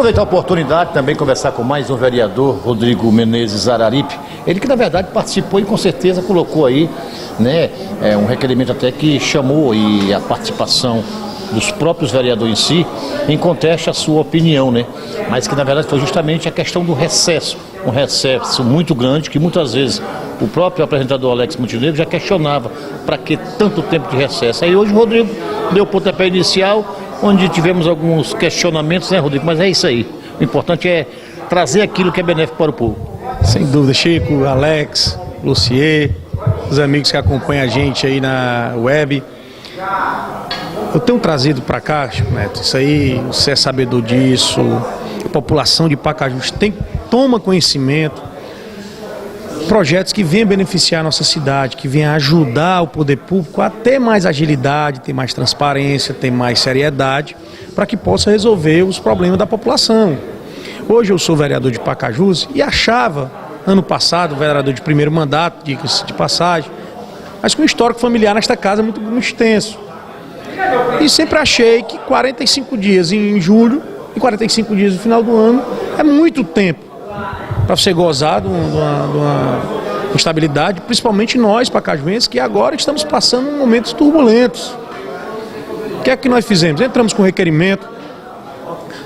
aproveitar a oportunidade também conversar com mais um vereador, Rodrigo Menezes Araripe, ele que na verdade participou e com certeza colocou aí, né, um requerimento até que chamou aí a participação dos próprios vereadores em si, em conteste a sua opinião, né? Mas que na verdade foi justamente a questão do recesso, um recesso muito grande que muitas vezes o próprio apresentador Alex Montenegro já questionava para que tanto tempo de recesso. Aí hoje o Rodrigo deu o pontapé inicial, onde tivemos alguns questionamentos, né, Rodrigo? Mas é isso aí, o importante é trazer aquilo que é benéfico para o povo. Sem dúvida, Chico, Alex, Lucier, os amigos que acompanham a gente aí na web. Eu tenho trazido para cá, Chico Neto, isso aí, você é sabedor disso, a população de Pacajus toma conhecimento, projetos que venham beneficiar a nossa cidade, que venham ajudar o poder público a ter mais agilidade, ter mais transparência, ter mais seriedade, para que possa resolver os problemas da população. Hoje eu sou vereador de Pacajus e achava, ano passado, vereador de primeiro mandato, diga-se de passagem, mas com um histórico familiar nesta casa muito extenso. E sempre achei que 45 dias em julho e 45 dias no final do ano é muito tempo para você gozar de uma estabilidade, principalmente nós, pacajuenses, que agora estamos passando momentos turbulentos. O que é que nós fizemos? Entramos com requerimento,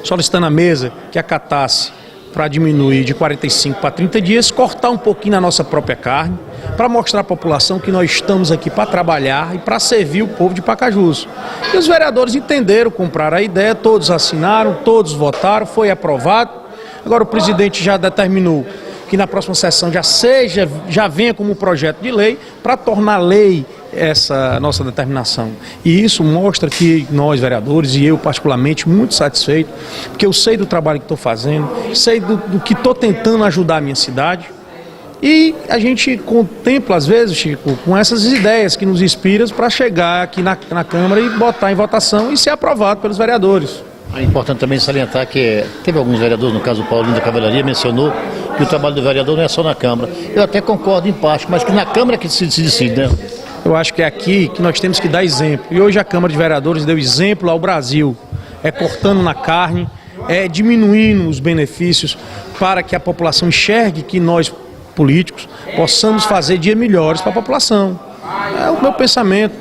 solicitando à mesa que acatasse para diminuir de 45 para 30 dias, cortar um pouquinho na nossa própria carne, para mostrar à população que nós estamos aqui para trabalhar e para servir o povo de Pacajus. E os vereadores entenderam, compraram a ideia, todos assinaram, todos votaram, foi aprovado. Agora o presidente já determinou que na próxima sessão já venha como projeto de lei para tornar lei essa nossa determinação. E isso mostra que nós, vereadores, e eu particularmente, muito satisfeito, porque eu sei do trabalho que estou fazendo, sei do que estou tentando ajudar a minha cidade. E a gente contempla, às vezes, Chico, com essas ideias que nos inspiram para chegar aqui na Câmara e botar em votação e ser aprovado pelos vereadores. É importante também salientar que teve alguns vereadores, no caso o Paulinho da Cavalaria, mencionou que o trabalho do vereador não é só na Câmara. Eu até concordo em parte, mas que na Câmara que se decide, né? Eu acho que é aqui que nós temos que dar exemplo. E hoje a Câmara de Vereadores deu exemplo ao Brasil. É cortando na carne, é diminuindo os benefícios para que a população enxergue que nós, políticos, possamos fazer dias melhores para a população. É o meu pensamento.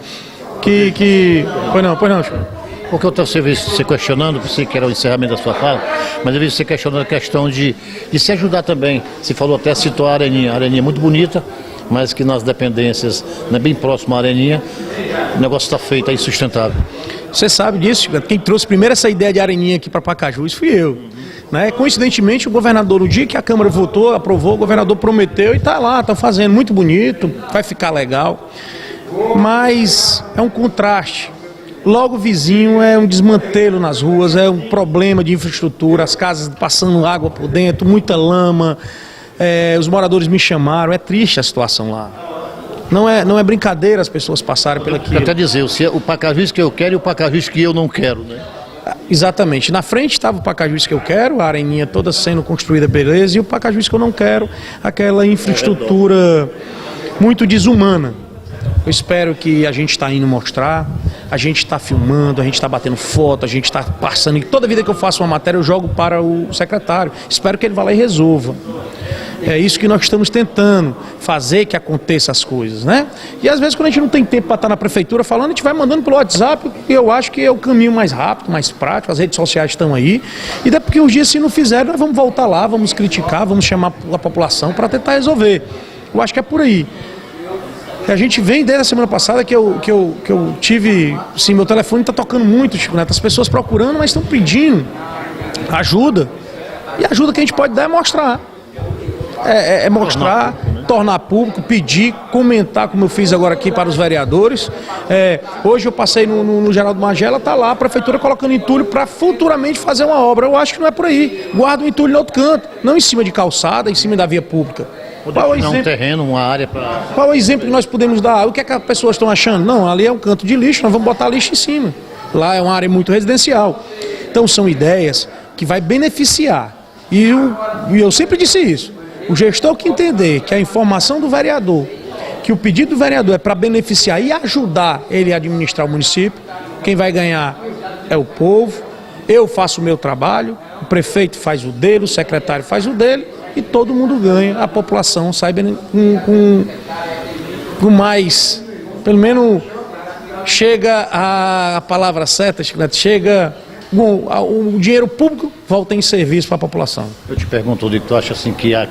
Pois não, Chico. Porque eu estou você questionando, pensei que era o encerramento da sua fala, mas eu vi você questionando a questão de se ajudar também. Você falou até, citou a Areninha. A Areninha é muito bonita, mas que nas dependências, né, bem próximo à Areninha, o negócio está feito, é insustentável. Você sabe disso, quem trouxe primeiro essa ideia de Areninha aqui para Pacajus fui eu. Né? Coincidentemente, o governador, no dia que a Câmara votou, aprovou, o governador prometeu e está lá, está fazendo, muito bonito, vai ficar legal. Mas é um contraste. Logo vizinho é um desmantelo nas ruas, é um problema de infraestrutura, as casas passando água por dentro, muita lama, os moradores me chamaram, é triste a situação lá. Não é brincadeira as pessoas passarem por aqui. Quer dizer, o Pacajus que eu quero e o Pacajus que eu não quero, né? Exatamente. Na frente estava o Pacajus que eu quero, a Areninha toda sendo construída, beleza, e o Pacajus que eu não quero, aquela infraestrutura muito desumana. Eu espero que a gente está indo mostrar, a gente está filmando, a gente está batendo foto, a gente está passando. E toda vida que eu faço uma matéria eu jogo para o secretário. Espero que ele vá lá e resolva. É isso que nós estamos tentando, fazer que aconteça as coisas, né? E às vezes quando a gente não tem tempo para estar na prefeitura falando, a gente vai mandando pelo WhatsApp, e eu acho que é o caminho mais rápido, mais prático, as redes sociais estão aí. E daí porque os dias se não fizerem, nós vamos voltar lá, vamos criticar, vamos chamar a população para tentar resolver. Eu acho que é por aí. A gente vem desde a semana passada que eu tive, sim, meu telefone está tocando muito, Chico Neto, as pessoas procurando, mas estão pedindo ajuda. E a ajuda que a gente pode dar é mostrar. É mostrar, tornar público, pedir, comentar, como eu fiz agora aqui para os vereadores. Hoje eu passei no Geraldo Magela, está lá a prefeitura colocando entulho para futuramente fazer uma obra. Eu acho que não é por aí. Guarda o entulho no outro canto, não em cima de calçada, em cima da via pública. Um terreno, uma área para... Qual é o exemplo que nós podemos dar? O que é que as pessoas estão achando? Não, ali é um canto de lixo, nós vamos botar lixo em cima. Lá é uma área muito residencial. Então são ideias que vai beneficiar. E eu sempre disse isso. O gestor que entender que a informação do vereador, que o pedido do vereador é para beneficiar e ajudar ele a administrar o município, quem vai ganhar é o povo. Eu faço o meu trabalho, O prefeito faz o dele, o secretário faz o dele e todo mundo ganha. A população sai com mais, pelo menos chega a palavra certa, chega o dinheiro público volta em serviço para a população. Eu te pergunto, Rodrigo, tu acha assim que a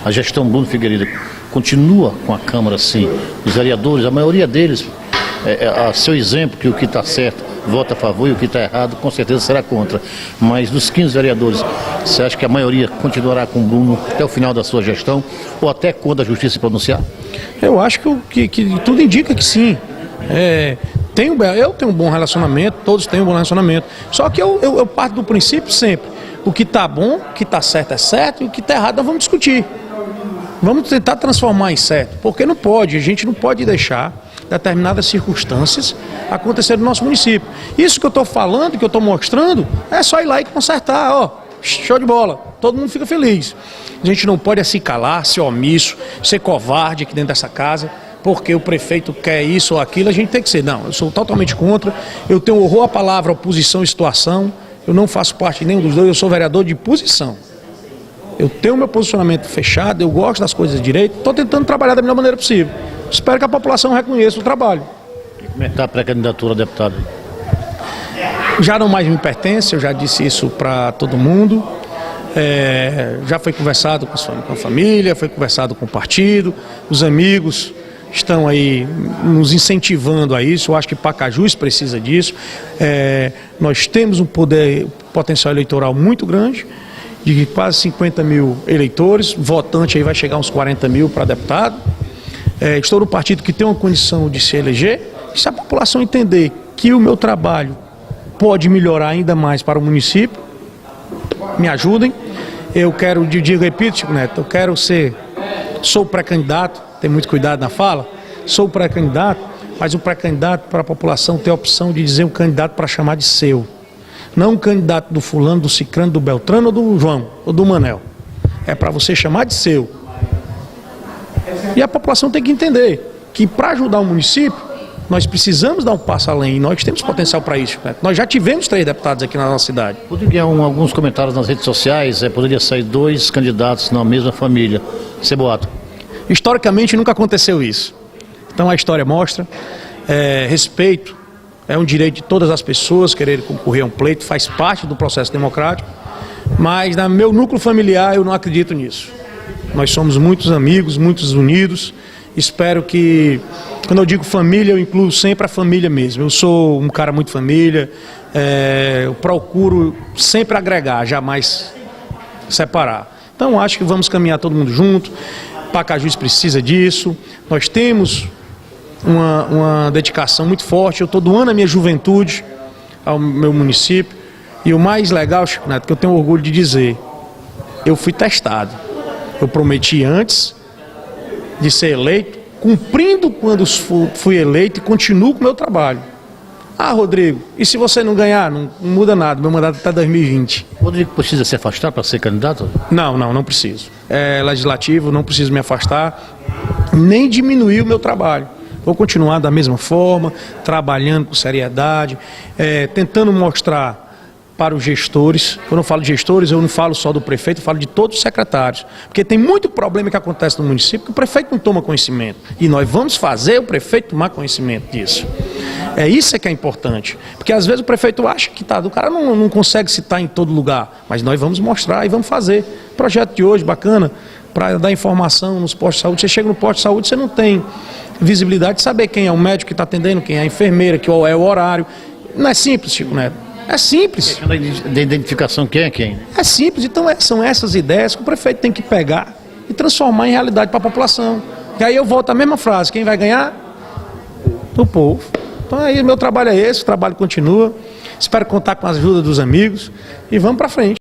gestão Bruno Figueiredo continua com a Câmara assim, os vereadores, a maioria deles, a seu exemplo, que o que está certo vota a favor e o que está errado com certeza será contra, mas dos 15 vereadores, você acha que a maioria continuará com o Bruno até o final da sua gestão ou até quando a justiça se pronunciar? Eu acho que tudo indica que sim. Eu tenho um bom relacionamento, todos têm um bom relacionamento, só que eu parto do princípio sempre, o que está bom, o que está certo é certo e o que está errado nós vamos discutir. Vamos tentar transformar em certo, porque não pode, a gente não pode deixar determinadas circunstâncias acontecer no nosso município. Isso que eu estou falando, que eu estou mostrando, é só ir lá e consertar, ó, show de bola, todo mundo fica feliz. A gente não pode se calar, ser omisso, ser covarde aqui dentro dessa casa, porque o prefeito quer isso ou aquilo, a gente tem que ser. Não, eu sou totalmente contra, eu tenho horror à palavra oposição e situação, eu não faço parte de nenhum dos dois, eu sou vereador de posição. Eu tenho meu posicionamento fechado, eu gosto das coisas direito, estou tentando trabalhar da melhor maneira possível. Espero que a população reconheça o trabalho. E como é que está a pré-candidatura a deputado? Já não mais me pertence, eu já disse isso para todo mundo. Já foi conversado com a família, foi conversado com o partido, os amigos estão aí nos incentivando a isso. Eu acho que Pacajus precisa disso. Nós temos um potencial eleitoral muito grande, de quase 50 mil eleitores, votante aí vai chegar uns 40 mil para deputado. Estou no partido que tem uma condição de se eleger. E se a população entender que o meu trabalho pode melhorar ainda mais para o município, me ajudem. Eu repito, Chico Neto, sou pré-candidato, tem muito cuidado na fala, sou pré-candidato, mas o pré-candidato para a população tem a opção de dizer um candidato para chamar de seu. Não um candidato do fulano, do cicrano, do beltrano ou do João, ou do Manel. É para você chamar de seu. E a população tem que entender que para ajudar o município, nós precisamos dar um passo além, e nós temos potencial para isso. Né? Nós já tivemos 3 deputados aqui na nossa cidade. Rodrigo, alguns comentários nas redes sociais, poderia sair 2 candidatos na mesma família. Você boato? Historicamente nunca aconteceu isso. Então a história mostra, respeito, é um direito de todas as pessoas querer concorrer a um pleito, faz parte do processo democrático, mas no meu núcleo familiar eu não acredito nisso. Nós somos muitos amigos, muitos unidos. Espero que, quando eu digo família, eu incluo sempre a família mesmo. Eu sou um cara muito família, eu procuro sempre agregar, jamais separar. Então acho que vamos caminhar todo mundo junto. Pacajus precisa disso. Nós temos uma dedicação muito forte. Eu estou doando a minha juventude ao meu município. E o mais legal, Chico Neto, que eu tenho orgulho de dizer, eu fui testado. Eu prometi antes de ser eleito, cumprindo quando fui eleito e continuo com o meu trabalho. Rodrigo, e se você não ganhar? Não muda nada, meu mandato até 2020. Rodrigo precisa se afastar para ser candidato? Não preciso. Legislativo, não preciso me afastar, nem diminuir o meu trabalho. Vou continuar da mesma forma, trabalhando com seriedade, tentando mostrar para os gestores. Quando eu falo de gestores, eu não falo só do prefeito, eu falo de todos os secretários. Porque tem muito problema que acontece no município que o prefeito não toma conhecimento. E nós vamos fazer o prefeito tomar conhecimento disso. Isso que é importante. Porque às vezes o prefeito acha que o cara não consegue citar em todo lugar. Mas nós vamos mostrar e vamos fazer. Projeto de hoje, bacana, para dar informação nos postos de saúde. Você chega no posto de saúde, você não tem visibilidade de saber quem é o médico que está atendendo, quem é a enfermeira, que é o horário. Não é simples, Chico Neto. É simples. Da identificação, quem é quem? É simples. Então são essas ideias que o prefeito tem que pegar e transformar em realidade para a população. E aí eu volto à mesma frase: quem vai ganhar? O povo. Então aí o meu trabalho é esse, o trabalho continua. Espero contar com a ajuda dos amigos e vamos para frente.